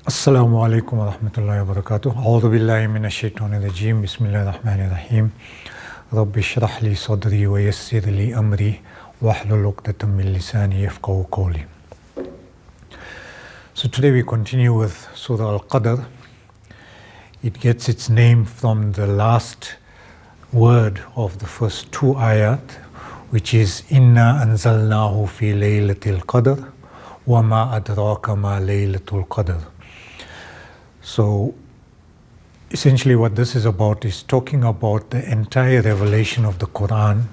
Assalamu alaikum wa rahmatullahi wa barakatuh. A'udhu billahi minash shaitanir rajim. Bismillahir rahmanir rahim. Rabbi shrah li sadri wa yassir li amri wahlul 'uqdatam min lisani yafqahu qawli. So today we continue with Surah al-Qadr. It gets its name from the last word of the first two ayat, which is Inna anzalnahu fi laylatil qadr wa ma adraka ma laylatul qadr. So essentially what this is about is talking about the entire revelation of the Quran,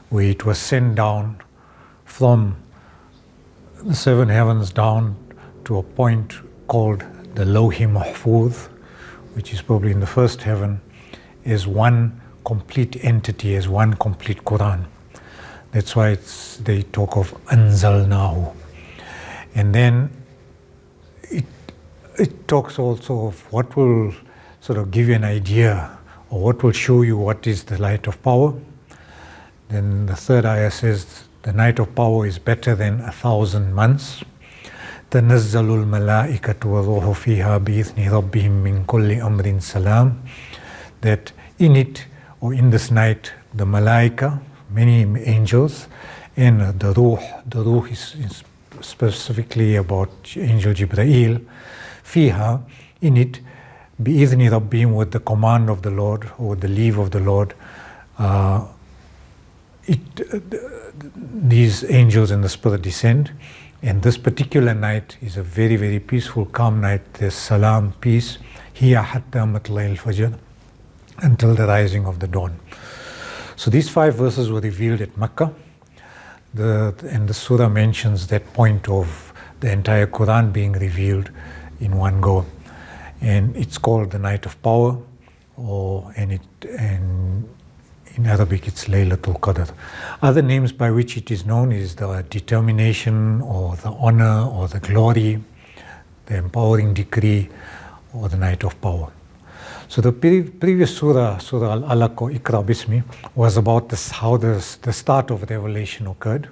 where it was sent down from the seven heavens down to a point called the Lawh Mahfuz, which is probably in the first heaven, as one complete entity, as one complete Quran. That's why they talk of Anzalnahu. And then it talks also of what will sort of give you an idea, or what will show you what is the light of power. Then the third ayah says the night of power is better than 1,000 months. تنزل الملائكة والروح فيها بإذن ربهم من كل أمر سلام. That in it, or in this night, the malaika, many angels, and the ruh is specifically about Angel Jibreel, fiha, in it, bi'idhni rabbihim, with the command of the Lord, or the leave of the Lord, these angels and the Spirit descend. And this particular night is a very, very peaceful, calm night. There's salam, peace, hiya hatta matla'il fajr, until the rising of the dawn. So these 5 verses were revealed at Makkah. And the surah mentions that point of the entire Quran being revealed in one go. And it's called the night of power, and in Arabic it's Laylatul Qadr. Other names by which it is known is the determination, or the honor, or the glory, the empowering decree, or the night of power. So the previous surah, Surah Al-Alaq, or Iqra Bismi, was about how the start of revelation occurred.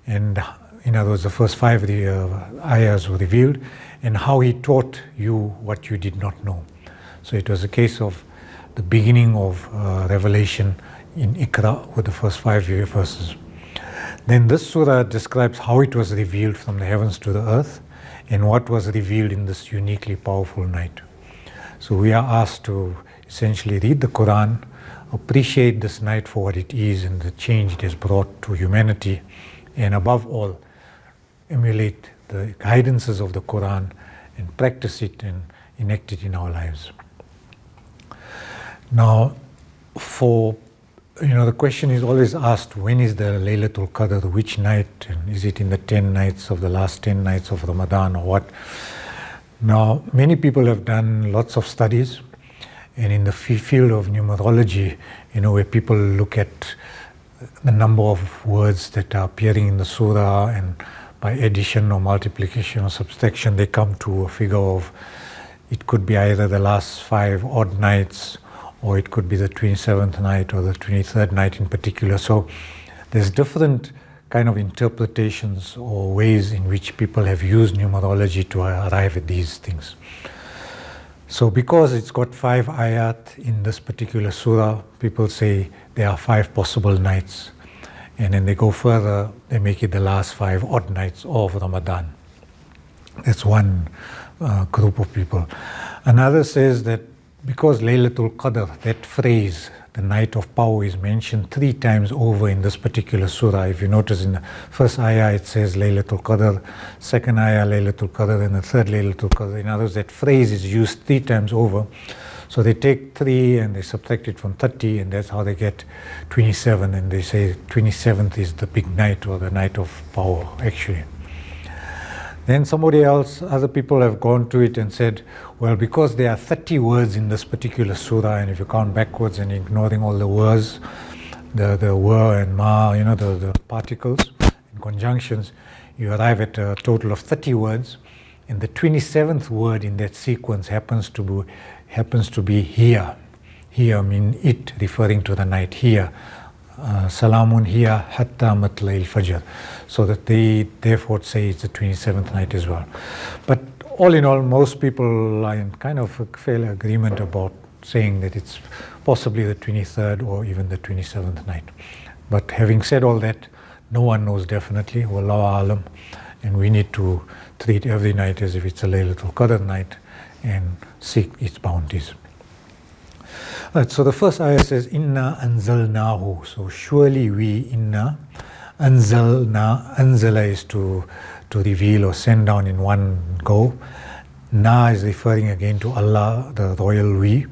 And in other words, the first 5 ayahs were revealed, and how he taught you what you did not know. So it was a case of the beginning of revelation in Iqra with the first 5 verses. Then this surah describes how it was revealed from the heavens to the earth, and what was revealed in this uniquely powerful night. So we are asked to essentially read the Quran, appreciate this night for what it is and the change it has brought to humanity, and above all, emulate the guidances of the Quran and practice it and enact it in our lives. Now, the question is always asked, when is the Laylatul Qadr, which night, and is it in the 10 nights of the last 10 nights of Ramadan, or what? Now, many people have done lots of studies, and in the field of numerology, where people look at the number of words that are appearing in the surah, and by addition or multiplication or subtraction, they come to a figure of, it could be either the last 5 odd nights, or it could be the 27th night, or the 23rd night in particular. So there's different kind of interpretations or ways in which people have used numerology to arrive at these things. So because it's got 5 ayat in this particular surah, people say there are 5 possible nights. And then they go further, they make it the last 5 odd nights of Ramadan. That's one group of people. Another says that because Laylatul Qadr, that phrase, the night of power, is mentioned 3 times over in this particular surah. If you notice, in the first ayah it says Laylatul Qadr, second ayah Laylatul Qadr, and the third Laylatul Qadr. In other words, that phrase is used 3 times over. So they take 3 and they subtract it from 30, and that's how they get 27, and they say 27th is the big night, or the night of power, actually. Then other people have gone to it and said, well, because there are 30 words in this particular surah, and if you count backwards and ignoring all the words, the wa and ma, the particles and conjunctions, you arrive at a total of 30 words, and the 27th word in that sequence happens to be here. Here mean it, referring to the night. Here, Salamun hiya hatta matla'il fajr. So that they therefore say it's the 27th night as well. But all in all, most people are in kind of a fair agreement about saying that it's possibly the 23rd or even the 27th night. But having said all that, no one knows definitely, Wallahu Alam, and we need to treat every night as if it's a Laylatul Qadr night and seek its bounties. Right, so the first ayah says, Inna anzalnahu. So surely we, inna anzalna, anzala is to reveal or send down in one go. Na is referring again to Allah, the royal we,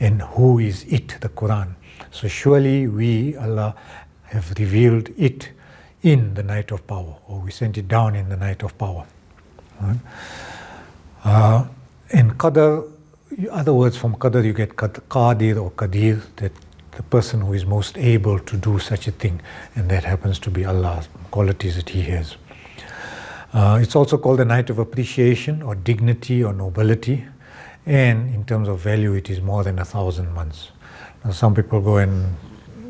and who is it, the Quran. So surely we, Allah, have revealed it in the night of power, or we sent it down in the night of power. Right? In Qadr, other words from Qadr, you get Qadir or Qadir, that the person who is most able to do such a thing, and that happens to be Allah's qualities that He has. It's also called the night of appreciation or dignity or nobility, and in terms of value it is more than 1,000 months. Now some people go and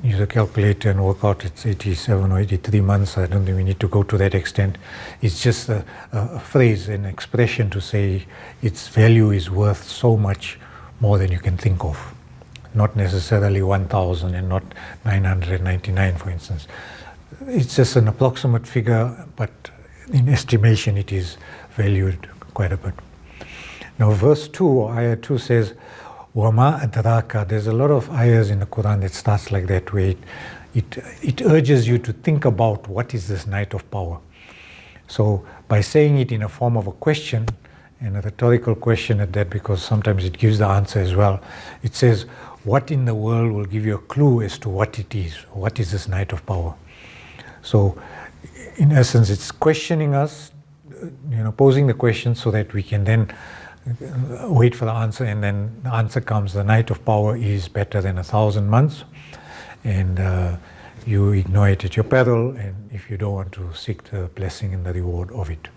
use a calculator and work out it's 87 or 83 months. I don't think we need to go to that extent. It's just a phrase, an expression to say its value is worth so much more than you can think of. Not necessarily 1,000 and not 999, for instance. It's just an approximate figure, but in estimation it is valued quite a bit. Now verse 2 or ayah 2 says, Wama adraka. There's a lot of ayahs in the Quran that starts like that, where it urges you to think about what is this night of power. So by saying it in a form of a question, and a rhetorical question at that, because sometimes it gives the answer as well, it says, what in the world will give you a clue as to what it is? What is this night of power? So in essence, it's questioning us, posing the question so that we can then wait for the answer, and then the answer comes. The night of power is better than 1,000 months, and you ignore it at your peril, and if you don't want to seek the blessing and the reward of it.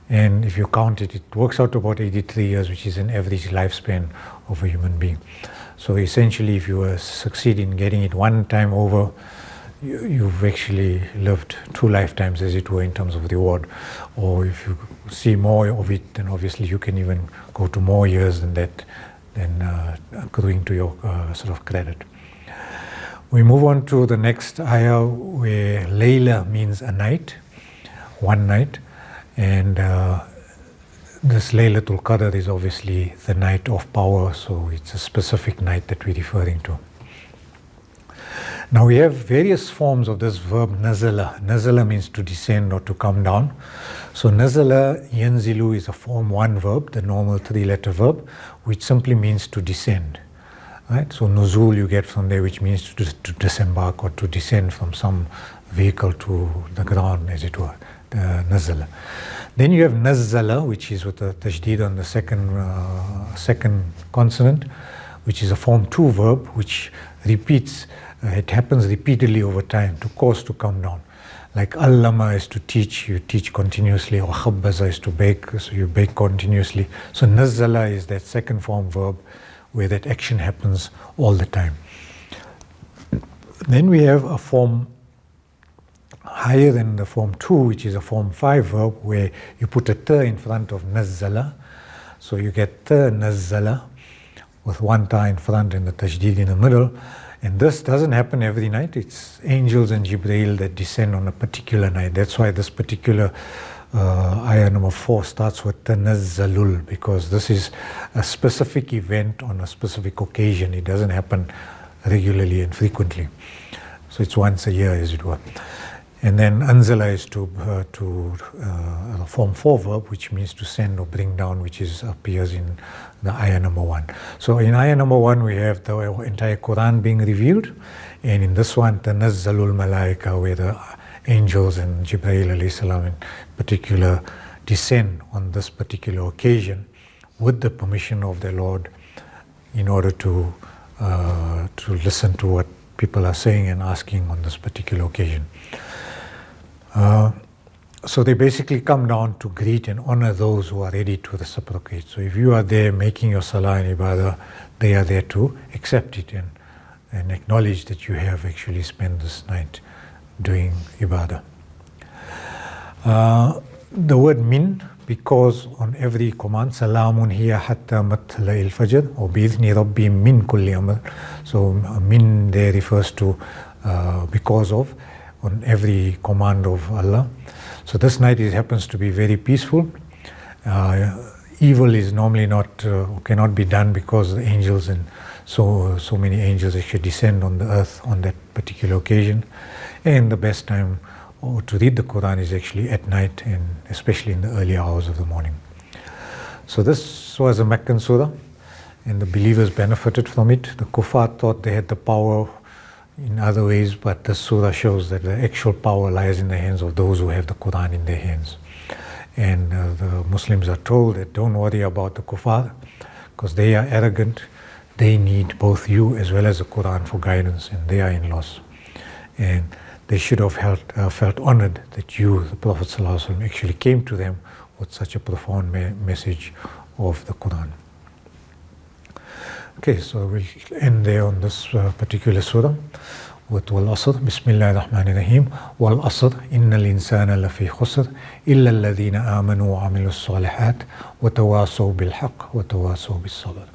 And if you count it, it works out to about 83 years, which is an average lifespan of a human being. So essentially, if you succeed in getting it one time over, you've actually lived 2 lifetimes, as it were, in terms of reward. Or if you see more of it, then obviously you can even go to more years than that, accruing to your sort of credit. We move on to the next ayah, where Layla means a night, one night, and this Laylatul Qadr is obviously the night of power, so it's a specific night that we're referring to. Now we have various forms of this verb nazala. Nazala means to descend or to come down. So nazala yanzilu is a form 1 verb, the normal 3-letter verb, which simply means to descend. Right? So nuzul you get from there, which means to disembark or to descend from some vehicle to the ground, as it were, the nazala. Then you have nazzala, which is with the tashdid on the second consonant, which is a form 2 verb, which repeats. It happens repeatedly over time, to cause to come down. Like allama is to teach, you teach continuously, or khabbaza is to bake, so you bake continuously. So nazzala is that second form verb where that action happens all the time. Then we have a form higher than the form 2, which is a form 5 verb, where you put a ta in front of nazzala. So you get ta nazzala with one ta in front and the tashdid in the middle. And this doesn't happen every night. It's angels and Jibreel that descend on a particular night. That's why this particular ayah number 4 starts with tanazzalul, because this is a specific event on a specific occasion. It doesn't happen regularly and frequently. So it's once a year, as it were. And then anzala is to form 4 verb, which means to send or bring down, which appears in the ayah number 1. So in ayah number 1 we have the entire Quran being revealed, and in this one tanazzalul malaika, where the angels and Jibreel alayhi salam in particular descend on this particular occasion with the permission of their Lord, in order to listen to what people are saying and asking on this particular occasion. So they basically come down to greet and honor those who are ready to reciprocate. So if you are there making your salah and ibadah, they are there to accept it and acknowledge that you have actually spent this night doing ibadah. The word min because on every command, Salamun hiya hatta matla'il fajr, or bi'idhni rabbi min kulli amr. So min there refers to because of, on every command of Allah. So this night it happens to be very peaceful. Evil is normally not, cannot be done because the angels and so many angels actually descend on the earth on that particular occasion. And the best time to read the Quran is actually at night, and especially in the early hours of the morning. So this was a Meccan surah, and the believers benefited from it. The kuffar thought they had the power in other ways, but the surah shows that the actual power lies in the hands of those who have the Quran in their hands. And the Muslims are told that don't worry about the kuffar, because they are arrogant. They need both you as well as the Quran for guidance, and they are in loss. And they should have felt honored that you, the Prophet ﷺ, actually came to them with such a profound message of the Quran. Okay, so we'll end there on this particular surah with Wal Asr. Bismillahir Rahmanir Rahim. Wal Asr, innal insana lafi khusr, illa alladhina amanu wa amilus salihat, wa tawasaw bil haqq, wa tawasaw bis sabr.